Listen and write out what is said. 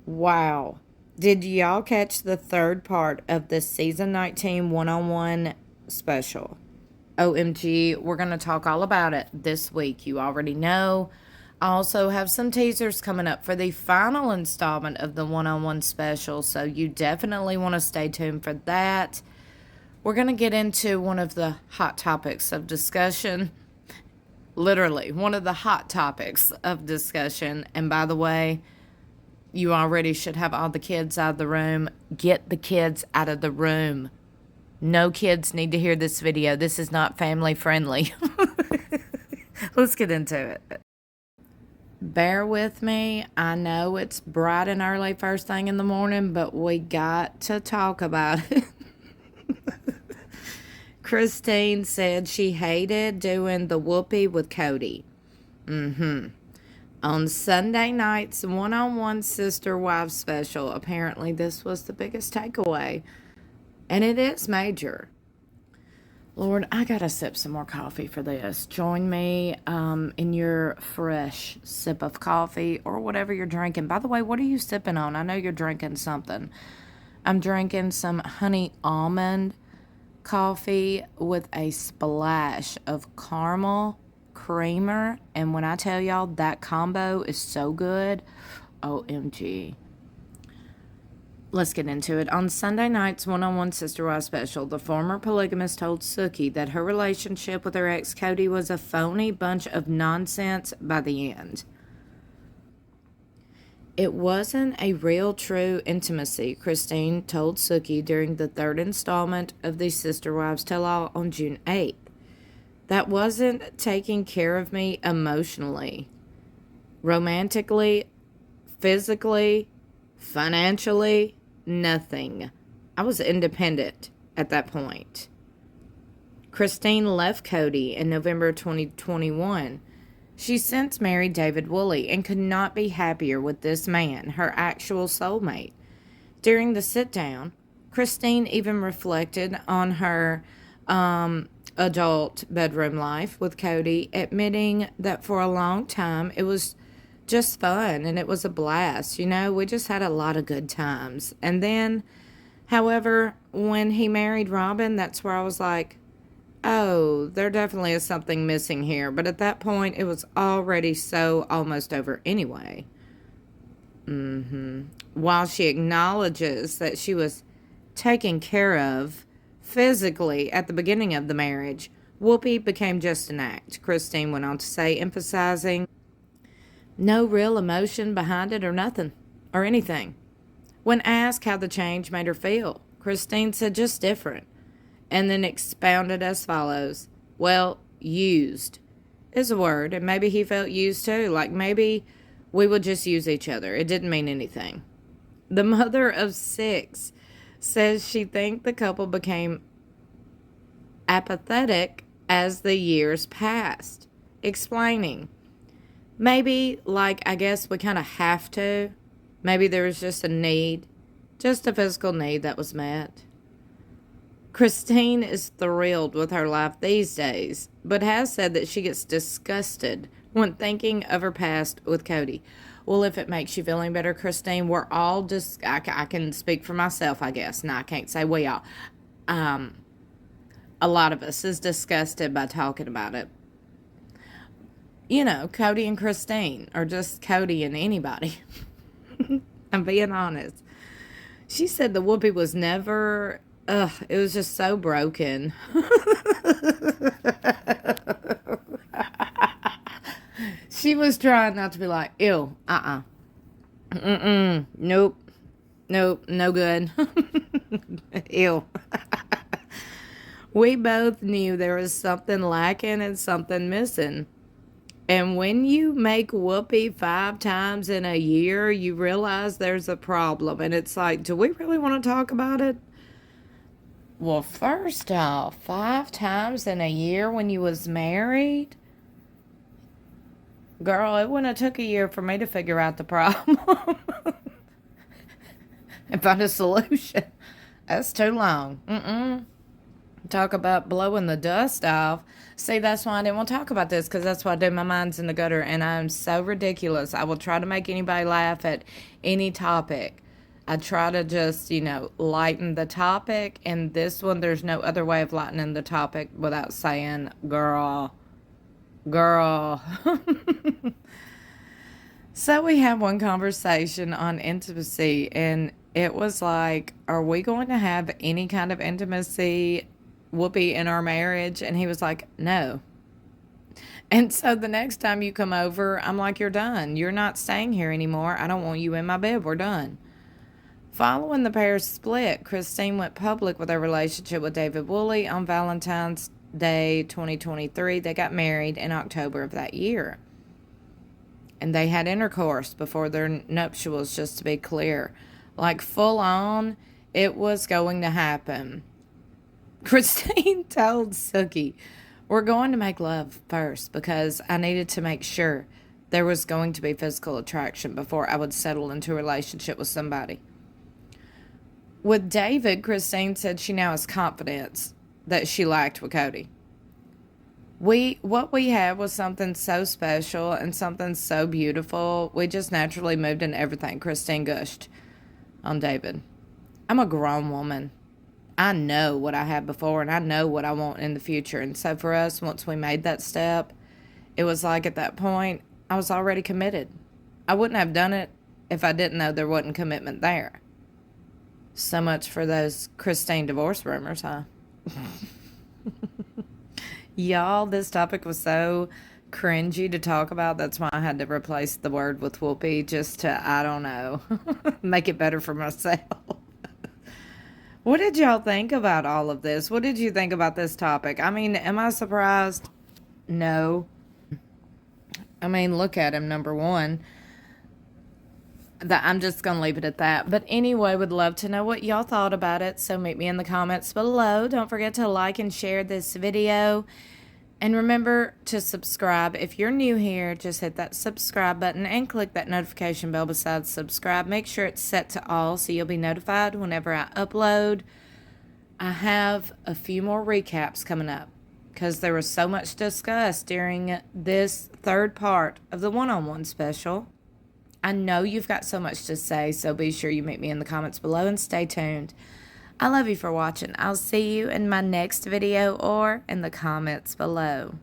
Wow. Did y'all catch the third part of the season 19 one-on-one special? OMG, we're going to talk all about it this week. You already know. I also have some teasers coming up for the final installment of the one-on-one special, so you definitely want to stay tuned for that. We're going to get into one of the hot topics of discussion. Literally, one of the hot topics of discussion. And by the way, you already should have all the kids out of the room. Get the kids out of the room. No kids need to hear this video. This is not family friendly. Let's get into it. Bear with me. I know it's bright and early first thing in the morning, but we got to talk about it. Christine said she hated doing the whoopee with Kody. On Sunday night's one-on-one sister-wife special, apparently this was the biggest takeaway. And it is major. Lord, I gotta sip some more coffee for this. Join me in your fresh sip of coffee or whatever you're drinking. By the way, what are you sipping on? I know you're drinking something. I'm drinking some honey almond coffee with a splash of caramel creamer, and when I tell y'all that combo is so good, OMG. Let's get into it. On Sunday night's one-on-one sister-wife special, the former polygamist told Suki that her relationship with her ex Kody was a phony bunch of nonsense by the end. It wasn't a real true intimacy, Christine told Suki during the third installment of the Sister Wives Tell-All on June 8th. That wasn't taking care of me emotionally, romantically, physically, financially, nothing. I was independent at that point. Christine left Kody in November 2021. She since married David Woolley and could not be happier with this man, her actual soulmate. During the sit-down, Christine even reflected on her adult bedroom life with Kody, admitting that for a long time it was just fun and it was a blast. You know, we just had a lot of good times. And then, however, when he married Robin, that's where I was like, oh, there definitely is something missing here. But at that point, it was already so almost over anyway. While she acknowledges that she was taken care of physically at the beginning of the marriage, whoopee became just an act, Christine went on to say, emphasizing no real emotion behind it or nothing, or anything. When asked how the change made her feel, Christine said just different, and then expounded as follows. Well, used is a word, and maybe he felt used too, like maybe we would just use each other. It didn't mean anything. The mother of 6 says she thinks the couple became apathetic as the years passed, explaining, maybe, like, I guess we kind of have to. Maybe there was just a need, just a physical need that was met. Christine is thrilled with her life these days, but has said that she gets disgusted when thinking of her past with Kody. Well, if it makes you feel any better, Christine, we're all just, I can speak for myself, I guess. No, I can't say we all. A lot of us is disgusted by talking about it. You know, Kody and Christine, or just Kody and anybody. I'm being honest. She said the whoopee was never, it was just so broken. She was trying not to be like, ew, nope, no good. Ew. We both knew there was something lacking and something missing. And when you make whoopee 5 times in a year, you realize there's a problem. And it's like, do we really want to talk about it? Well, first off, 5 times in a year when you was married? Girl, it wouldn't have took a year for me to figure out the problem. And find a solution. That's too long. Talk about blowing the dust off. See, that's why I didn't want to talk about this, because that's what I do. My mind's in the gutter, and I'm so ridiculous. I will try to make anybody laugh at any topic. I try to just, lighten the topic, and this one, there's no other way of lightening the topic without saying, girl. So we had one conversation on intimacy, and it was like, are we going to have any kind of intimacy, Whoopi, in our marriage? And he was like, no. And so the next time you come over, I'm like, you're done. You're not staying here anymore. I don't want you in my bed. We're done. Following the pair's split, Christine went public with her relationship with David Woolley on Valentine's Day 2023. They got married in October of that year. And they had intercourse before their nuptials, just to be clear. Like, full on, it was going to happen. Christine told Sookie, we're going to make love first, because I needed to make sure there was going to be physical attraction before I would settle into a relationship with somebody. With David, Christine said she now has confidence that she lacked with Kody. What we had was something so special and something so beautiful. We just naturally moved in everything. Christine gushed on David. I'm a grown woman. I know what I had before, and I know what I want in the future. And so for us, once we made that step, it was like at that point, I was already committed. I wouldn't have done it if I didn't know there wasn't commitment there. So much for those Christine divorce rumors, huh? Y'all, this topic was so cringy to talk about. That's why I had to replace the word with Whoopi, just to, I don't know, make it better for myself. What did y'all think about all of this? What did you think about this topic? I mean, am I surprised? No. I mean, look at him, number one. I'm just going to leave it at that. But anyway, would love to know what y'all thought about it. So meet me in the comments below. Don't forget to like and share this video. And remember to subscribe. If you're new here, just hit that subscribe button and click that notification bell beside subscribe. Make sure it's set to all so you'll be notified whenever I upload. I have a few more recaps coming up, because there was so much discussed during this third part of the one-on-one special. I know you've got so much to say, so be sure you meet me in the comments below and stay tuned. I love you for watching. I'll see you in my next video or in the comments below.